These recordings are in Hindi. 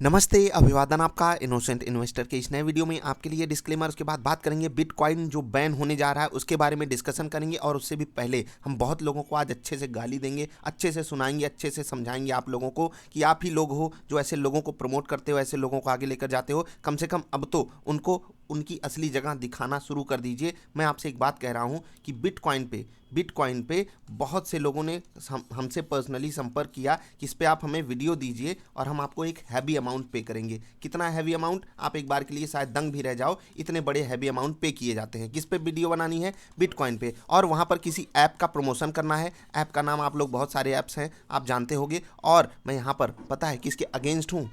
नमस्ते, अभिवादन आपका इनोसेंट इन्वेस्टर के इस नए वीडियो में आपके लिए डिस्क्लेमर। उसके बाद बात करेंगे बिटकॉइन जो बैन होने जा रहा है उसके बारे में डिस्कशन करेंगे। और उससे भी पहले हम बहुत लोगों को आज अच्छे से गाली देंगे, अच्छे से सुनाएंगे, अच्छे से समझाएंगे आप लोगों को कि आप ही लोग हो जो ऐसे लोगों को प्रमोट करते हो, ऐसे लोगों को आगे लेकर जाते हो। कम से कम अब तो उनको उनकी असली जगह दिखाना शुरू कर दीजिए। मैं आपसे एक बात कह रहा हूँ कि बिटकॉइन पे बहुत से लोगों ने हमसे पर्सनली संपर्क किया कि इस पे आप हमें वीडियो दीजिए और हम आपको एक हैवी अमाउंट पे करेंगे। कितना हैवी अमाउंट, आप एक बार के लिए शायद दंग भी रह जाओ, इतने बड़े हैवी अमाउंट पे किए जाते हैं। किस पे वीडियो बनानी है? बिटकॉइन पे। और वहाँ पर किसी ऐप का प्रमोशन करना है। ऐप का नाम आप लोग, बहुत सारे ऐप्स हैं आप जानते होंगे। और मैं यहाँ पर पता है किसके अगेंस्ट हूँ?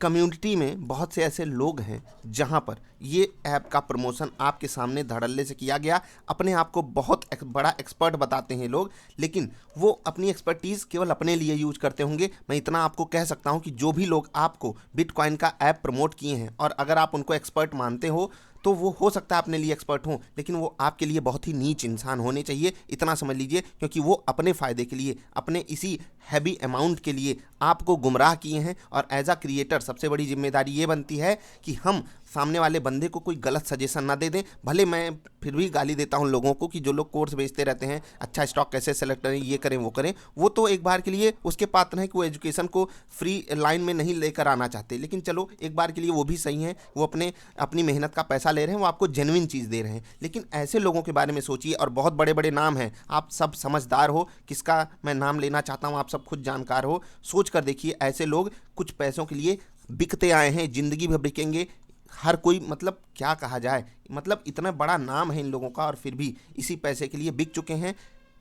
कम्युनिटी में बहुत से ऐसे लोग हैं जहां पर ये ऐप का प्रमोशन आपके सामने धड़ल्ले से किया गया। अपने आप को बहुत बड़ा एक्सपर्ट बताते हैं लोग, लेकिन वो अपनी एक्सपर्टीज़ केवल अपने लिए यूज करते होंगे। मैं इतना आपको कह सकता हूं कि जो भी लोग आपको बिटकॉइन का ऐप प्रमोट किए हैं और अगर आप उनको एक्सपर्ट मानते हो तो वो हो सकता है अपने लिए एक्सपर्ट हों, लेकिन वो आपके लिए बहुत ही नीच इंसान होने चाहिए, इतना समझ लीजिए। क्योंकि वो अपने फ़ायदे के लिए, अपने इसी हैवी अमाउंट के लिए आपको गुमराह किए हैं। और एज अ क्रिएटर सबसे बड़ी जिम्मेदारी ये बनती है कि हम सामने वाले बंदे को कोई गलत सजेशन ना दे दें। भले मैं फिर भी गाली देता हूं लोगों को कि जो लोग कोर्स बेचते रहते हैं, अच्छा स्टॉक कैसे सेलेक्ट करें, ये करें वो करें, वो तो एक बार के लिए उसके पात्र हैं कि वो एजुकेशन को फ्री लाइन में नहीं लेकर आना चाहते। लेकिन चलो, एक बार के लिए वो भी सही है, वो अपनी मेहनत का पैसा ले रहे हैं, वो आपको जेन्युइन चीज़ दे रहे हैं। लेकिन ऐसे लोगों के बारे में सोचिए। और बहुत बड़े बड़े नाम हैं, आप सब समझदार हो, किसका मैं नाम लेना चाहता हूँ आप सब खुद जानकार हो। सोच कर देखिए, ऐसे लोग कुछ पैसों के लिए बिकते आए हैं, ज़िंदगी भर बिकेंगे। हर कोई, मतलब क्या कहा जाए, मतलब इतना बड़ा नाम है इन लोगों का और फिर भी इसी पैसे के लिए बिक चुके हैं।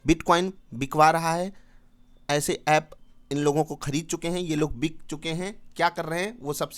बिटकॉइन बिकवा रहा है, ऐसे ऐप इन लोगों को खरीद चुके हैं, ये लोग बिक चुके हैं। क्या कर रहे हैं वो सब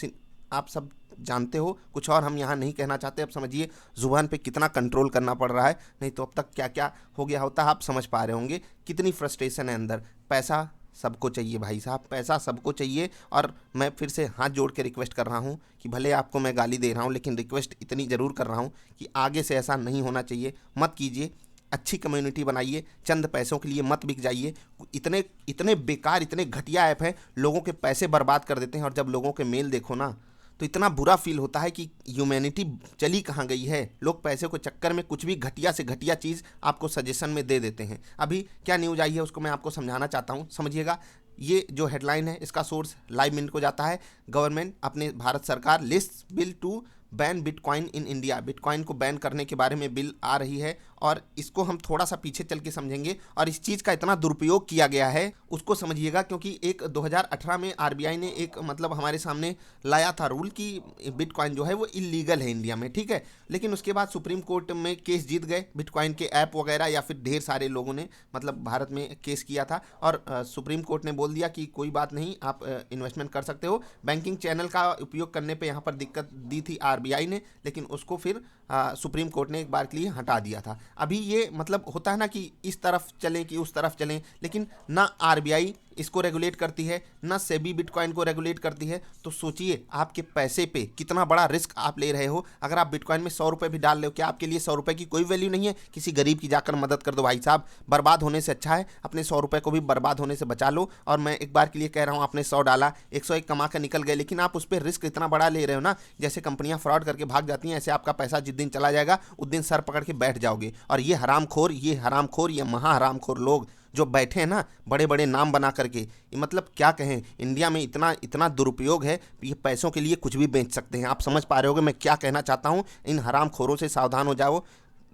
आप सब जानते हो। कुछ और हम यहाँ नहीं कहना चाहते। अब समझिए जुबान पे कितना कंट्रोल करना पड़ रहा है, नहीं तो अब तक क्या क्या हो गया होता, आप समझ पा रहे होंगे कितनी फ्रस्ट्रेशन है अंदर। पैसा सबको चाहिए भाई साहब, पैसा सबको चाहिए। और मैं फिर से हाथ जोड़ के रिक्वेस्ट कर रहा हूँ कि भले आपको मैं गाली दे रहा हूँ, लेकिन रिक्वेस्ट इतनी ज़रूर कर रहा हूँ कि आगे से ऐसा नहीं होना चाहिए, मत कीजिए। अच्छी कम्युनिटी बनाइए, चंद पैसों के लिए मत बिक जाइए। इतने इतने बेकार, इतने घटिया ऐप हैं, लोगों के पैसे बर्बाद कर देते हैं। और जब लोगों के मेल देखो ना, तो इतना बुरा फील होता है कि ह्यूमैनिटी चली कहाँ गई है। लोग पैसे को चक्कर में कुछ भी घटिया से घटिया चीज़ आपको सजेशन में दे देते हैं। अभी क्या न्यूज़ आई है उसको मैं आपको समझाना चाहता हूँ, समझिएगा। ये जो हेडलाइन है इसका सोर्स लाइव मिनट को जाता है। गवर्नमेंट, अपने भारत सरकार list bill to ban bitcoin in India. Bitcoin को बैन करने के बारे में बिल आ रही है और इसको हम थोड़ा सा पीछे चल के समझेंगे। और इस चीज़ का इतना दुरुपयोग किया गया है उसको समझिएगा, क्योंकि एक 2018 में आरबीआई ने एक, मतलब हमारे सामने लाया था रूल कि बिटकॉइन जो है वो इलीगल है इंडिया में, ठीक है। लेकिन उसके बाद सुप्रीम कोर्ट में केस जीत गए बिटकॉइन के ऐप वगैरह, या फिर ढेर सारे लोगों ने मतलब भारत में केस किया था। और सुप्रीम कोर्ट ने बोल दिया कि कोई बात नहीं, आप इन्वेस्टमेंट कर सकते हो। बैंकिंग चैनल का उपयोग करने पे यहाँ पर दिक्कत दी थी आरबीआई ने, लेकिन उसको फिर सुप्रीम कोर्ट ने एक बार के लिए हटा दिया था। अभी ये मतलब होता है ना कि इस तरफ चलें कि उस तरफ चलें, लेकिन ना आरबीआई इसको रेगुलेट करती है, ना सेबी बिटकॉइन को रेगुलेट करती है। तो सोचिए आपके पैसे पे कितना बड़ा रिस्क आप ले रहे हो। अगर आप बिटकॉइन में 100 रुपये भी डाल रहे हो, क्या आपके लिए 100 रुपये की कोई वैल्यू नहीं है? किसी गरीब की जाकर मदद कर दो भाई साहब, बर्बाद होने से अच्छा है अपने 100 रुपये को भी बर्बाद होने से बचा लो। और मैं एक बार के लिए कह रहा हूँ, आपने 100 डाला, 101 कमा कर निकल गए, लेकिन आप उस पर रिस्क इतना बड़ा ले रहे हो ना। जैसे कंपनियां फ्रॉड करके भाग जाती हैं, ऐसे आपका पैसा जिस दिन चला जाएगा उस दिन सर पकड़ के बैठ जाओगे। और ये हरामखोर, ये महा हरामखोर लोग जो बैठे हैं ना बड़े बड़े नाम बना करके, मतलब क्या कहें, इंडिया में इतना इतना दुरुपयोग है, ये पैसों के लिए कुछ भी बेच सकते हैं। आप समझ पा रहे होगे मैं क्या कहना चाहता हूँ। इन हरामखोरों से सावधान हो जाओ,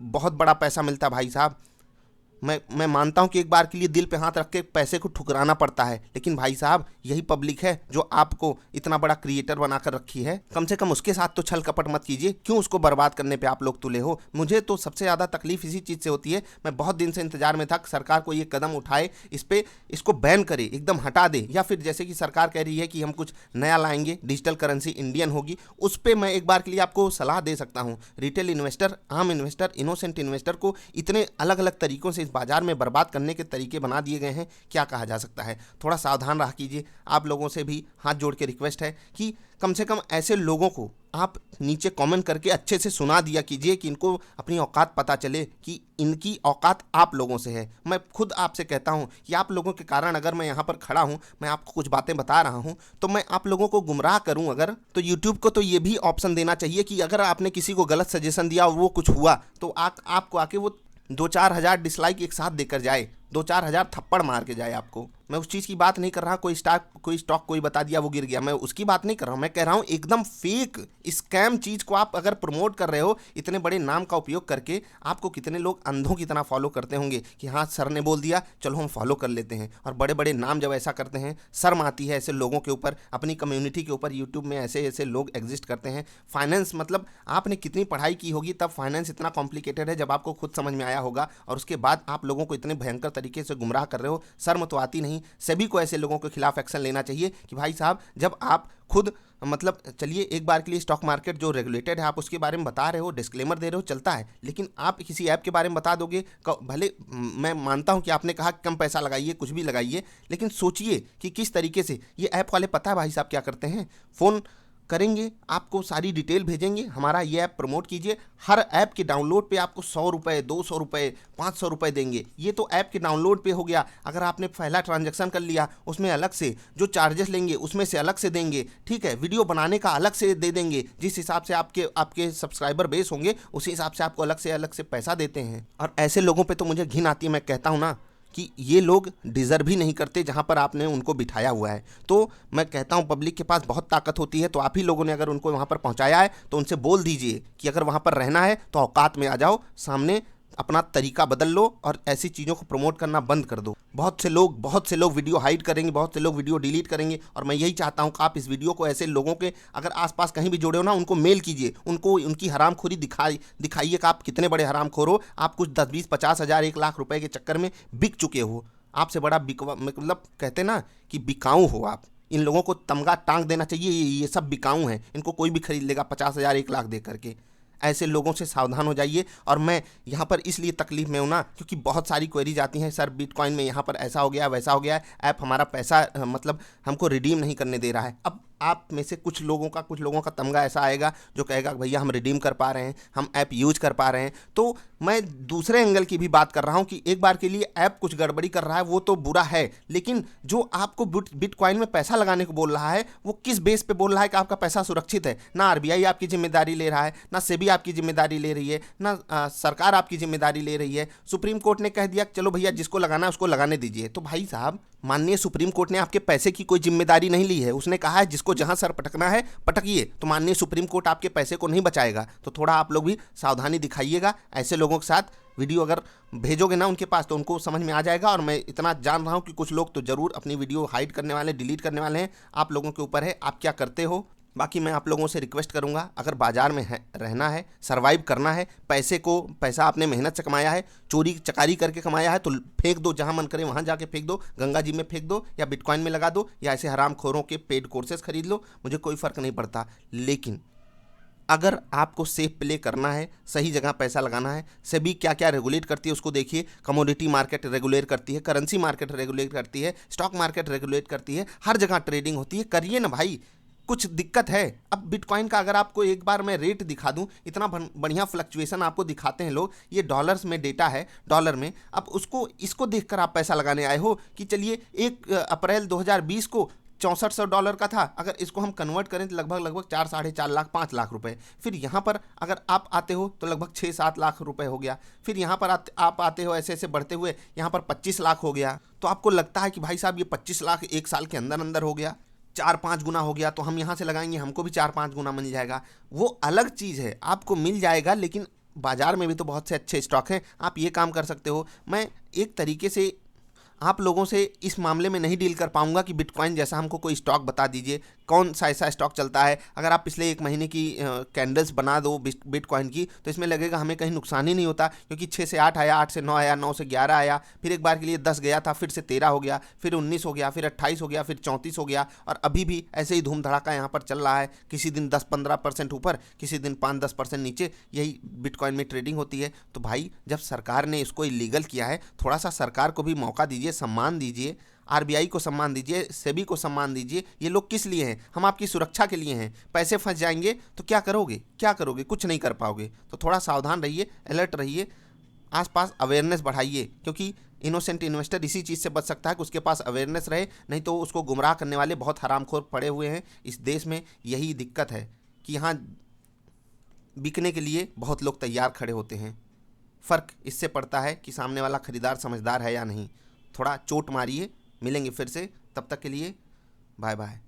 बहुत बड़ा पैसा मिलता है भाई साहब। मैं मानता हूं कि एक बार के लिए दिल पे हाथ रख के पैसे को ठुकराना पड़ता है, लेकिन भाई साहब यही पब्लिक है जो आपको इतना बड़ा क्रिएटर बनाकर रखी है। कम से कम उसके साथ तो छल कपट मत कीजिए। क्यों उसको बर्बाद करने पे आप लोग तुले हो? मुझे तो सबसे ज़्यादा तकलीफ इसी चीज़ से होती है। मैं बहुत दिन से इंतजार में था कि सरकार को ये कदम उठाए, इसको बैन करे, एकदम हटा दे। या फिर जैसे कि सरकार कह रही है कि हम कुछ नया लाएंगे, डिजिटल करेंसी इंडियन होगी, उस पर मैं एक बार के लिए आपको सलाह दे सकता हूँ। रिटेल इन्वेस्टर, आम इन्वेस्टर, इनोसेंट इन्वेस्टर को इतने अलग अलग तरीकों से बाजार में बर्बाद करने के तरीके बना दिए गए हैं, क्या कहा जा सकता है। थोड़ा सावधान रहा कीजिए। आप लोगों से भी हाथ जोड़ के रिक्वेस्ट है कि कम से कम ऐसे लोगों को आप नीचे कमेंट करके अच्छे से सुना दिया कीजिए कि इनको अपनी औकात पता चले कि इनकी औकात आप लोगों से है। मैं खुद आपसे कहता हूं कि आप लोगों के कारण अगर मैं यहाँ पर खड़ा हूं, मैं आपको कुछ बातें बता रहा हूं, तो मैं आप लोगों को गुमराह करूं अगर, तो यूट्यूब को तो ये भी ऑप्शन देना चाहिए कि अगर आपने किसी को गलत सजेशन दिया और वो कुछ हुआ तो आपको आके वो 2-4 हज़ार डिसलाइक एक साथ देकर जाए, 2-4 हज़ार थप्पड़ मार के जाए आपको। मैं उस चीज़ की बात नहीं कर रहा, कोई स्टॉक कोई बता दिया वो गिर गया, मैं उसकी बात नहीं कर रहा हूँ। मैं कह रहा हूँ एकदम फेक स्कैम चीज़ को आप अगर प्रमोट कर रहे हो इतने बड़े नाम का उपयोग करके, आपको कितने लोग अंधों की तरह फॉलो करते होंगे कि हाँ सर ने बोल दिया चलो हम फॉलो कर लेते हैं। और बड़े बड़े नाम जब ऐसा करते हैं, शर्म आती है ऐसे लोगों के ऊपर, अपनी कम्युनिटी के ऊपर। यूट्यूब में ऐसे ऐसे लोग एग्जिस्ट करते हैं। फाइनेंस मतलब आपने कितनी पढ़ाई की होगी तब फाइनेंस इतना कॉम्प्लिकेटेड है, जब आपको खुद समझ में आया होगा, और उसके बाद आप लोगों को इतने भयंकर तरीके से गुमराह कर रहे हो। शर्म तो आती नहीं। सभी को ऐसे लोगों के खिलाफ एक्शन लेना चाहिए कि भाई साहब जब आप खुद मतलब चलिए एक बार के लिए स्टॉक मार्केट जो रेगुलेटेड है आप उसके बारे में बता रहे हो, डिस्क्लेमर दे रहे हो, चलता है, लेकिन आप किसी ऐप के बारे में बता दोगे, भले मैं मानता हूं कि आपने कहा कम पैसा लगाइए कुछ भी लगाइए, लेकिन सोचिए कि किस तरीके से ये ऐप वाले, पता है भाई साहब क्या करते हैं, फ़ोन करेंगे, आपको सारी डिटेल भेजेंगे, हमारा ये ऐप प्रमोट कीजिए, हर ऐप के डाउनलोड पे आपको 100 रुपये, 200 रुपये, 500 रुपये देंगे। ये तो ऐप के डाउनलोड पे हो गया। अगर आपने पहला ट्रांजैक्शन कर लिया उसमें अलग से जो चार्जेस लेंगे उसमें से अलग से देंगे, ठीक है। वीडियो बनाने का अलग से दे देंगे, जिस हिसाब से आपके सब्सक्राइबर बेस होंगे उसी हिसाब से आपको अलग से पैसा देते हैं। और ऐसे लोगों पर तो मुझे घिन आती है। मैं कहता हूँ ना कि ये लोग डिज़र्व ही नहीं करते जहाँ पर आपने उनको बिठाया हुआ है। तो मैं कहता हूँ पब्लिक के पास बहुत ताकत होती है, तो आप ही लोगों ने अगर उनको वहाँ पर पहुँचाया है तो उनसे बोल दीजिए कि अगर वहाँ पर रहना है तो औकात में आ जाओ, सामने अपना तरीका बदल लो और ऐसी चीज़ों को प्रमोट करना बंद कर दो। बहुत से लोग वीडियो हाइड करेंगे, बहुत से लोग वीडियो डिलीट करेंगे, और मैं यही चाहता हूं कि आप इस वीडियो को ऐसे लोगों के अगर आसपास कहीं भी जुड़े हो ना, उनको मेल कीजिए, उनको उनकी हरामखोरी दिखाइए कि आप कितने बड़े हरामखोर हो। आप कुछ 10-20-50 हज़ार 1 लाख रुपए के चक्कर में बिक चुके हो। आपसे बड़ा बिकवा मतलब कहते ना कि बिकाऊ हो आप। इन लोगों को तमगा टांग देना चाहिए, ये सब बिकाऊ हैं, इनको कोई भी खरीद लेगा 50 हज़ार 1 लाख दे करके। ऐसे लोगों से सावधान हो जाइए। और मैं यहाँ पर इसलिए तकलीफ में हूँ ना, क्योंकि बहुत सारी क्वेरीज आती हैं, सर बिटकॉइन में यहाँ पर ऐसा हो गया वैसा हो गया है, ऐप हमारा पैसा मतलब हमको रिडीम नहीं करने दे रहा है। अब आप में से कुछ लोगों का तमगा ऐसा आएगा जो कहेगा भैया हम रिडीम कर पा रहे हैं, हम ऐप यूज कर पा रहे हैं। तो मैं दूसरे एंगल की भी बात कर रहा हूं कि एक बार के लिए ऐप कुछ गड़बड़ी कर रहा है वो तो बुरा है, लेकिन जो आपको बिटकॉइन में पैसा लगाने को बोल रहा है वो किस बेस पे बोल रहा है कि आपका पैसा सुरक्षित है। ना आरबीआई आपकी जिम्मेदारी ले रहा है, ना सेबी आपकी जिम्मेदारी ले रही है, ना सरकार आपकी जिम्मेदारी ले रही है। सुप्रीम कोर्ट ने कह दिया चलो भैया जिसको लगाना है उसको लगाने दीजिए। तो भाई साहब माननीय सुप्रीम कोर्ट ने आपके पैसे की कोई जिम्मेदारी नहीं ली है, उसने कहा है जिसको जहां सर पटकना है पटकिए। तो माननीय सुप्रीम कोर्ट आपके पैसे को नहीं बचाएगा। तो थोड़ा आप लोग भी सावधानी दिखाइएगा। ऐसे लोगों के साथ वीडियो अगर भेजोगे ना उनके पास तो उनको समझ में आ जाएगा। और मैं इतना जान रहा हूं कि कुछ लोग तो जरूर अपनी वीडियो हाइड करने वाले, डिलीट करने वाले हैं। आप लोगों के ऊपर है आप क्या करते हो। बाकी मैं आप लोगों से रिक्वेस्ट करूंगा, अगर बाजार में रहना है, सरवाइव करना है, पैसा आपने मेहनत से कमाया है, चोरी चकारी करके कमाया है, तो फेंक दो, जहां मन करे वहां जाके फेंक दो, गंगा जी में फेंक दो या बिटकॉइन में लगा दो या ऐसे हरामखोरों के पेड कोर्सेज खरीद लो, मुझे कोई फ़र्क नहीं पड़ता। लेकिन अगर आपको सेफ प्ले करना है, सही जगह पैसा लगाना है, सेबी क्या क्या रेगुलेट करती है उसको देखिए। कमोडिटी मार्केट रेगुलेट करती है, करेंसी मार्केट रेगुलेट करती है, स्टॉक मार्केट रेगुलेट करती है, हर जगह ट्रेडिंग होती है। करिए ना भाई, कुछ दिक्कत है। अब बिटकॉइन का अगर आपको एक बार मैं रेट दिखा दूं, इतना बढ़िया फ्लक्चुएशन आपको दिखाते हैं लोग, ये डॉलर्स में डेटा है, डॉलर में। अब इसको देखकर आप पैसा लगाने आए हो कि चलिए 1 अप्रैल 2020 को $6400 का था, अगर इसको हम कन्वर्ट करें तो लगभग 4-4.5 लाख 5 लाख रुपए। फिर यहाँ पर अगर आप आते हो तो लगभग 6-7 लाख रुपए हो गया। फिर यहाँ पर आप आते हो ऐसे ऐसे बढ़ते हुए यहाँ पर 25 लाख हो गया। तो आपको लगता है कि भाई साहब ये 25 लाख 1 साल के अंदर अंदर हो गया, 4-5 गुना हो गया, तो हम यहाँ से लगाएंगे हमको भी 4-5 गुना मिल जाएगा। वो अलग चीज़ है, आपको मिल जाएगा, लेकिन बाजार में भी तो बहुत से अच्छे स्टॉक हैं, आप ये काम कर सकते हो। मैं एक तरीके से आप लोगों से इस मामले में नहीं डील कर पाऊंगा कि बिटकॉइन जैसा हमको कोई स्टॉक बता दीजिए, कौन सा ऐसा स्टॉक चलता है। अगर आप पिछले 1 महीने की कैंडल्स बना दो बिटकॉइन की तो इसमें लगेगा हमें कहीं नुकसान ही नहीं होता, क्योंकि 6 से 8 आया, 8 से 9 आया, 9 से 11 आया, फिर एक बार के लिए 10 गया था, फिर से 13 हो गया, फिर 19 हो गया, फिर 28 हो गया, फिर 34 हो गया, और अभी भी ऐसे ही धूम धड़ाका यहाँ पर चल रहा है। किसी दिन 10-15% ऊपर, किसी दिन 5-10% नीचे, यही बिटकॉइन में ट्रेडिंग होती है। तो भाई जब सरकार ने इसको इलीगल किया है, थोड़ा सा सरकार को भी मौका दीजिए, सम्मान दीजिए। आरबीआई को सम्मान दीजिए, सेबी को सम्मान दीजिए। ये लोग किस लिए हैं? हम आपकी सुरक्षा के लिए हैं। पैसे फंस जाएंगे तो क्या करोगे? क्या करोगे? कुछ नहीं कर पाओगे। तो थोड़ा सावधान रहिए, अलर्ट रहिए, आसपास अवेयरनेस बढ़ाइए, क्योंकि इनोसेंट इन्वेस्टर इसी चीज़ से बच सकता है कि उसके पास अवेयरनेस रहे, नहीं तो उसको गुमराह करने वाले बहुत हरामखोर पड़े हुए हैं इस देश में। यही दिक्कत है कि यहाँ बिकने के लिए बहुत लोग तैयार खड़े होते हैं। फ़र्क इससे पड़ता है कि सामने वाला खरीदार समझदार है या नहीं। थोड़ा चोट मारिए, मिलेंगे फिर से, तब तक के लिए बाय बाय।